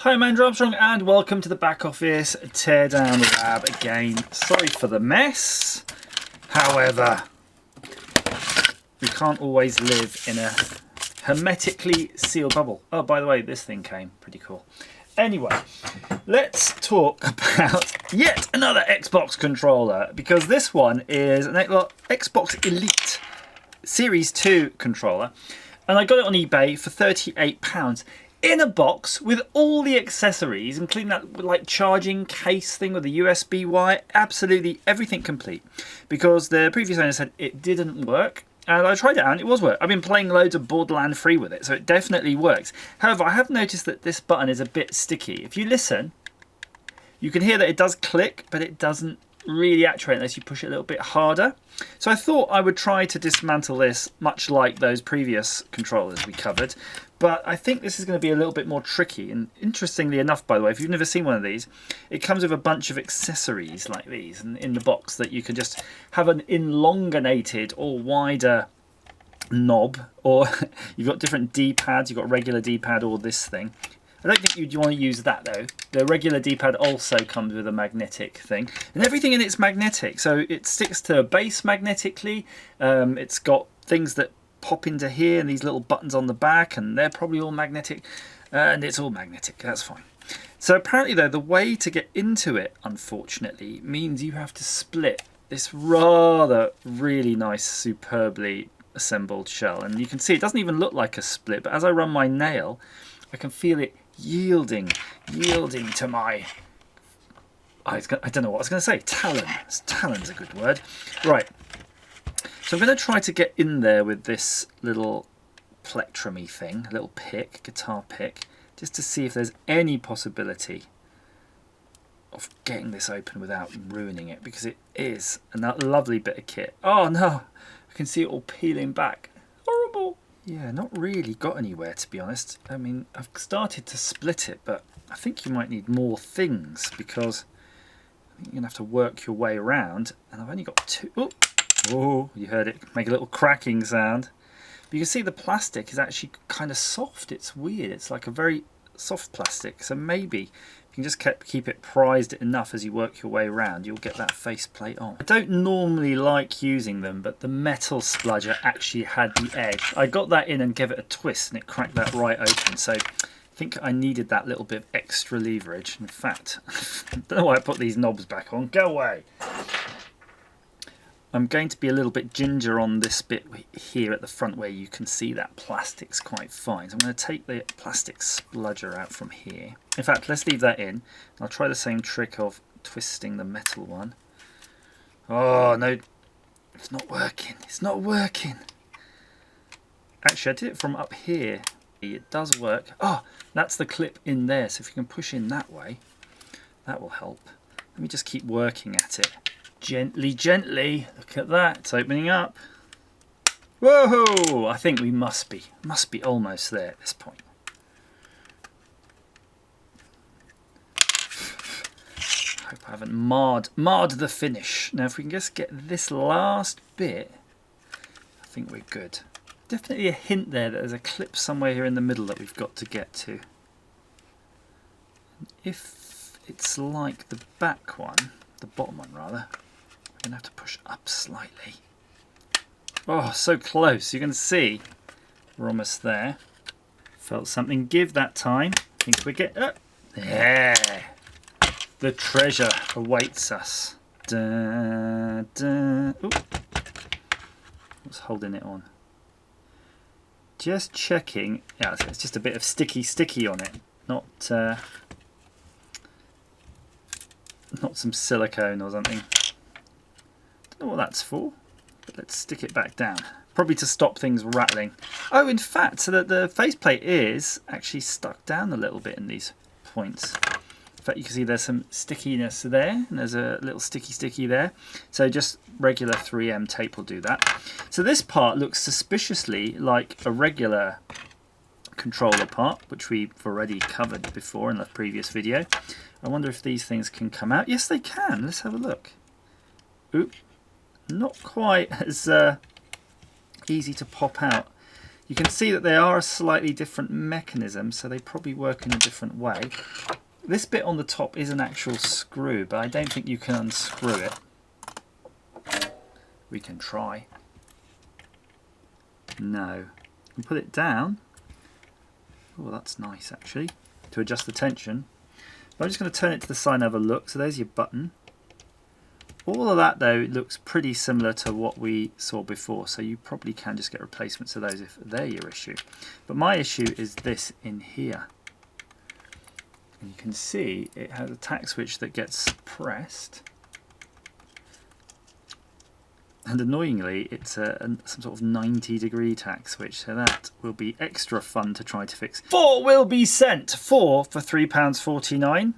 Hi, I'm Andrew Armstrong and welcome to the back office teardown lab again. Sorry for the mess. However, we can't always live in a hermetically sealed bubble. Oh, by the way, this thing came. Pretty cool. Anyway, let's talk about yet another Xbox controller, because this one is an Xbox Elite Series 2 controller, and I got it on eBay for £38 in a box with all the accessories, including that like charging case thing with the USB wire, absolutely everything complete, because the previous owner said it didn't work. And I tried it out and it was work. I've been playing loads of Borderlands 3 with it, so it definitely works. However, I have noticed that this button is a bit sticky. If you listen, you can hear that it does click, but it doesn't really actuate unless you push it a little bit harder. So I thought I would try to dismantle this, much like those previous controllers we covered. But I think this is going to be a little bit more tricky. And interestingly enough, by the way, if you've never seen one of these, it comes with a bunch of accessories like these in the box that you can just have an elongated or wider knob, or you've got different D-pads. You've got regular D-pad or this thing. I don't think you'd want to use that though. The regular D-pad also comes with a magnetic thing, and everything in it's magnetic, so it sticks to a base magnetically. It's got things that pop into here and these little buttons on the back, and they're probably all magnetic, and it's all magnetic. That's fine. So apparently though, the way to get into it, unfortunately, means you have to split this really nice, superbly assembled shell, and you can see it doesn't even look like a split, but as I run my nail I can feel it yielding to my, I don't know what I was going to say, talon. Talon's a good word. Right, so I'm going to try to get in there with this little plectrum-y thing, a little pick, guitar pick, just to see if there's any possibility of getting this open without ruining it, because it is a lovely bit of kit. Oh no, I can see it all peeling back. Horrible. Yeah, not really got anywhere, to be honest. I mean, I've started to split it, but I think you might need more things, because I think you're going to have to work your way around, and I've only got two. Oh, you heard it make a little cracking sound. But you can see the plastic is actually kind of soft. It's weird. It's like a very soft plastic, so maybe if you can just keep it prized enough as you work your way around, you'll get that faceplate on. I don't normally like using them, but the metal spludger actually had the edge. I got that in and gave it a twist and it cracked that right open, so I think I needed that little bit of extra leverage. In fact, I don't know why I put these knobs back on. Go away! I'm going to be a little bit ginger on this bit here at the front where you can see that plastic's quite fine. So I'm going to take the plastic spludger out from here. In fact, let's leave that in. I'll try the same trick of twisting the metal one. Oh no, it's not working. It's not working. Actually, I did it from up here. It does work. Oh, that's the clip in there. So if you can push in that way, that will help. Let me just keep working at it. Gently, gently. Look at that. It's opening up. Whoa! I think we must be almost there at this point. Hope I haven't marred the finish. Now, if we can just get this last bit, I think we're good. Definitely a hint there that there's a clip somewhere here in the middle that we've got to get to. If it's like the back one, the bottom one rather, we're going to have to push up slightly. Oh, so close. You can see we're almost there. Felt something give that time. I think we get up. There. The treasure awaits us. Da, da. Ooh. What's holding it on? Just checking. Yeah, it's just a bit of sticky on it. Not some silicone or something. Don't know what that's for, but let's stick it back down. Probably to stop things rattling. Oh, in fact, so that the faceplate is actually stuck down a little bit in these points. In fact, you can see there's some stickiness there, and there's a little sticky there. So just regular 3M tape will do that. So this part looks suspiciously like a regular controller part, which we've already covered before in the previous video. I wonder if these things can come out. Yes, they can. Let's have a look. Oop. Not quite as easy to pop out. You can see that they are a slightly different mechanism, so they probably work in a different way. This bit on the top is an actual screw, but I don't think you can unscrew it. We can try. No. You put it down. Oh, that's nice actually, to adjust the tension. I'm just going to turn it to the side and have a look. So there's your button. All of that though looks pretty similar to what we saw before, so you probably can just get replacements of those if they're your issue. But my issue is this in here. And you can see it has a tack switch that gets pressed. And annoyingly, it's some sort of 90-degree tack switch, so that will be extra fun to try to fix. 4 will be sent. 4 for £3.49.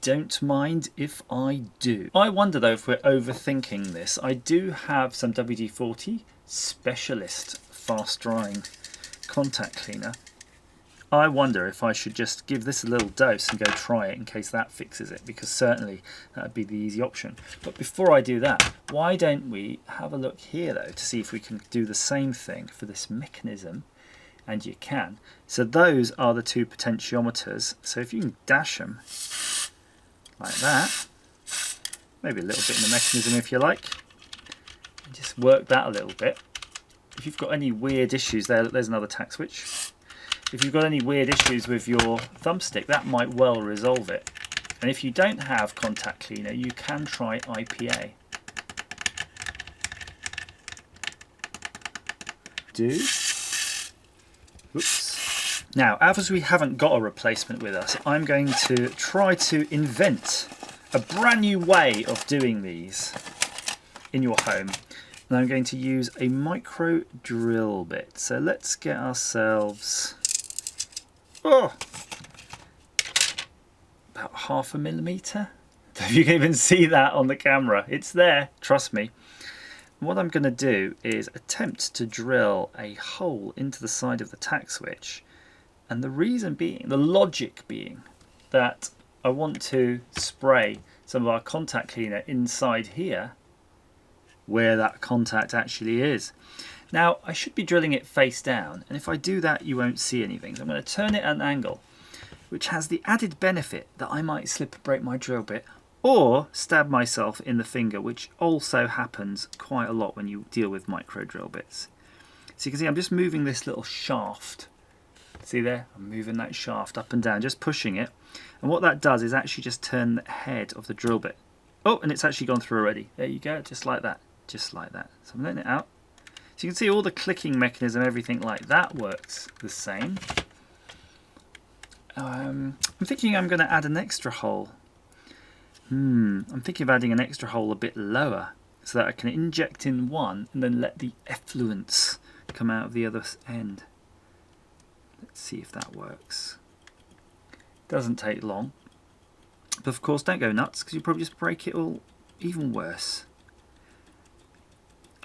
Don't mind if I do. I wonder though if we're overthinking this. I do have some WD-40 Specialist fast drying contact cleaner. I wonder if I should just give this a little dose and go try it in case that fixes it, because certainly that would be the easy option. But before I do that, why don't we have a look here though to see if we can do the same thing for this mechanism. And you can. So those are the 2 potentiometers. So if you can dash them like that, maybe a little bit in the mechanism if you like, and just work that a little bit. If you've got any weird issues there's another tack switch. If you've got any weird issues with your thumbstick, that might well resolve it. And if you don't have contact cleaner, you can try IPA. Oops. Now, as we haven't got a replacement with us, I'm going to try to invent a brand new way of doing these in your home. And I'm going to use a micro drill bit. So let's get ourselves about 0.5 millimeter. I don't know if you can even see that on the camera. It's there, trust me. And what I'm going to do is attempt to drill a hole into the side of the tack switch. And the reason being, the logic being, that I want to spray some of our contact cleaner inside here where that contact actually is. Now I should be drilling it face down, and if I do that you won't see anything. So I'm going to turn it at an angle, which has the added benefit that I might slip and break my drill bit or stab myself in the finger, which also happens quite a lot when you deal with micro drill bits. So you can see I'm just moving this little shaft. See there? I'm moving that shaft up and down, just pushing it. And what that does is actually just turn the head of the drill bit. Oh, and it's actually gone through already. There you go, just like that. Just like that. So I'm letting it out. So you can see all the clicking mechanism, everything like that works the same. I'm thinking I'm going to add an extra hole. I'm thinking of adding an extra hole a bit lower so that I can inject in one and then let the effluence come out of the other end. Let's see if that works. Doesn't take long. But of course don't go nuts, because you probably just break it all even worse.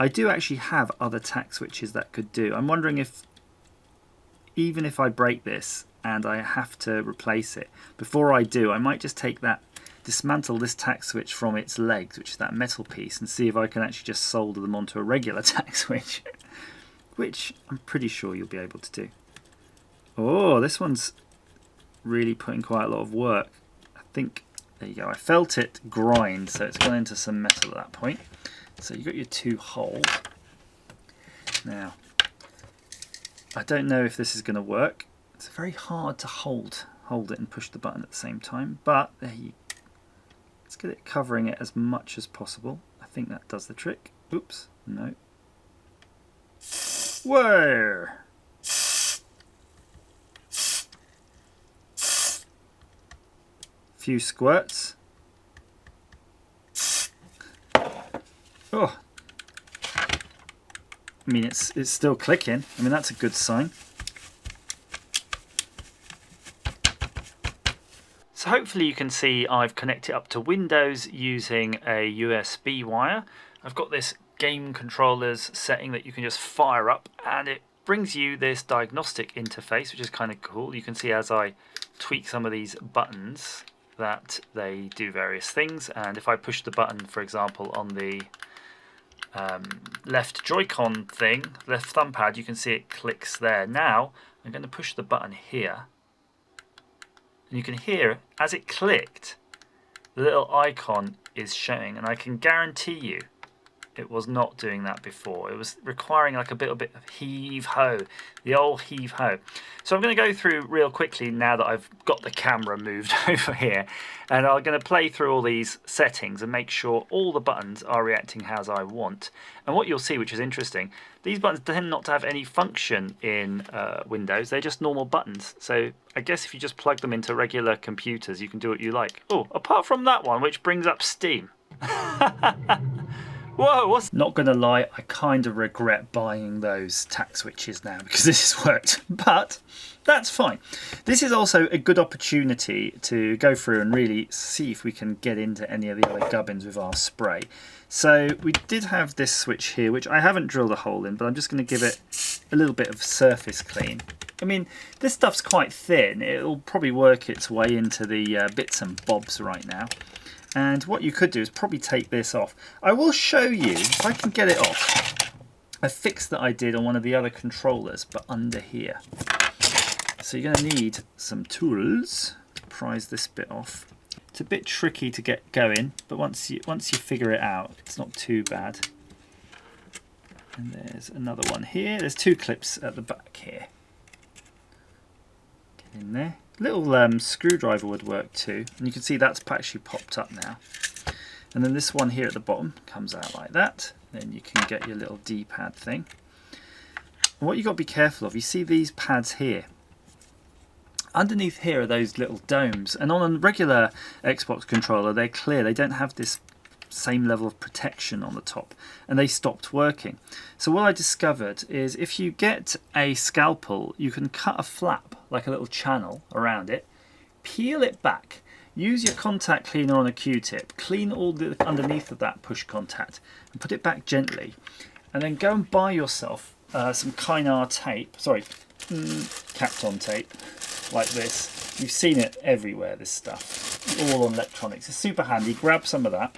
I do actually have other tack switches that could do. I'm wondering if, even if I break this and I have to replace it, before I do, I might just take that, dismantle this tack switch from its legs, which is that metal piece, and see if I can actually just solder them onto a regular tack switch, which I'm pretty sure you'll be able to do. Oh, this one's really putting quite a lot of work. I think, there you go, I felt it grind, so it's gone into some metal at that point. So you've got your 2 holes. Now, I don't know if this is going to work. It's very hard to hold it and push the button at the same time, but there you go. Let's get it covering it as much as possible. I think that does the trick. Oops, no. Whoa! Few squirts. Oh, I mean it's still clicking. I mean that's a good sign. So hopefully you can see I've connected up to Windows using a USB wire. I've got this game controllers setting that you can just fire up, and it brings you this diagnostic interface, which is kind of cool. You can see as I tweak some of these buttons that they do various things, and if I push the button, for example, on the left Joy-Con thing, left thumb pad, you can see it clicks there. Now I'm going to push the button here, and you can hear as it clicked, the little icon is showing, and I can guarantee you it was not doing that before. It was requiring like a bit of heave-ho, the old heave-ho. So I'm going to go through real quickly now that I've got the camera moved over here, and I'm going to play through all these settings and make sure all the buttons are reacting as I want. And what you'll see, which is interesting, these buttons tend not to have any function in Windows. They're just normal buttons. So I guess if you just plug them into regular computers, you can do what you like. Oh, apart from that one, which brings up Steam. Whoa, what's... Not gonna lie, I kind of regret buying those tack switches now because this has worked, but that's fine. This is also a good opportunity to go through and really see if we can get into any of the other gubbins with our spray. So we did have this switch here, which I haven't drilled a hole in, but I'm just going to give it a little bit of surface clean. I mean, this stuff's quite thin. It'll probably work its way into the bits and bobs right now. And what you could do is probably take this off. I will show you, if I can get it off, a fix that I did on one of the other controllers, but under here. So you're going to need some tools to prise this bit off. It's a bit tricky to get going, but once you figure it out, it's not too bad. And there's another one here. There's two clips at the back here. Get in there. Little screwdriver would work too, and you can see that's actually popped up now. And then this one here at the bottom comes out like that. Then you can get your little D-pad thing. And what you've got to be careful of, you see these pads here. Underneath here are those little domes, and on a regular Xbox controller they're clear, they don't have this same level of protection on the top, and they stopped working. So what I discovered is if you get a scalpel, you can cut a flap, like a little channel around it, peel it back, use your contact cleaner on a Q-tip, clean all the underneath of that push contact and put it back gently, and then go and buy yourself some Kynar tape, Kapton tape, like this. You've seen it everywhere, this stuff, all on electronics. It's super handy. Grab some of that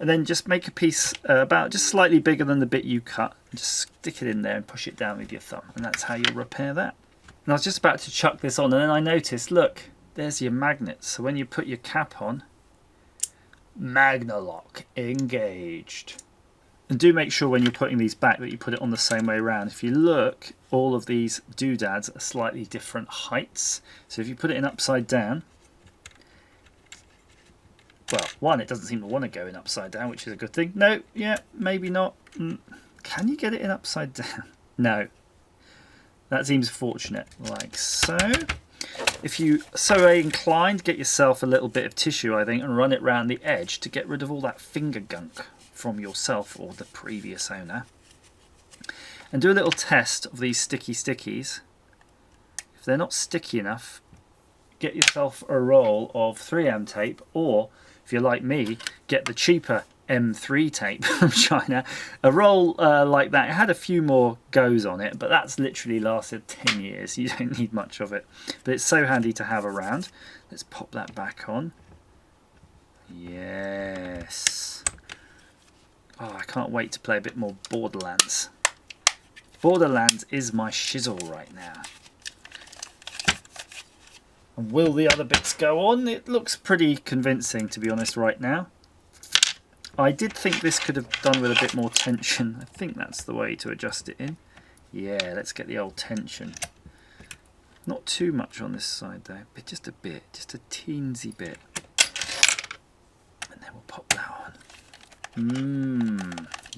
and then just make a piece about just slightly bigger than the bit you cut, and just stick it in there and push it down with your thumb, and that's how you'll repair that. And I was just about to chuck this on, and then I noticed, look, there's your magnets. So when you put your cap on, Magnalock engaged. And do make sure when you're putting these back that you put it on the same way around. If you look, all of these doodads are slightly different heights. So if you put it in upside down, well, one, it doesn't seem to want to go in upside down, which is a good thing. No, yeah, maybe not. Can you get it in upside down? No. That seems fortunate, like so. If you so inclined, get yourself a little bit of tissue, I think, and run it around the edge to get rid of all that finger gunk from yourself or the previous owner. And do a little test of these sticky stickies. If they're not sticky enough, get yourself a roll of 3M tape, or if you're like me, get the cheaper M3 tape from China. A roll like that. It had a few more goes on it, but that's literally lasted 10 years. You don't need much of it, but it's so handy to have around. Let's pop that back on. Yes. Oh, I can't wait to play a bit more Borderlands. Borderlands is my shizzle right now. And will the other bits go on? It looks pretty convincing, to be honest, right now. I did think this could have done with a bit more tension. I think that's the way to adjust it in. Yeah, let's get the old tension. Not too much on this side though, but just a bit, just a teensy bit. And then we'll pop that on.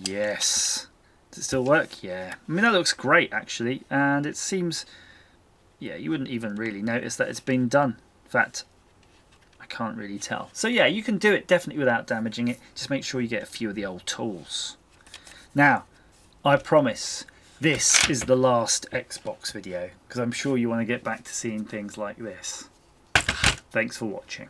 Yes. Does it still work? Yeah. I mean, that looks great actually, and it seems, yeah, you wouldn't even really notice that it's been done. In fact, I can't really tell. So yeah, you can do it definitely without damaging it. Just make sure you get a few of the old tools. Now, I promise this is the last Xbox video, because I'm sure you want to get back to seeing things like this. Thanks for watching.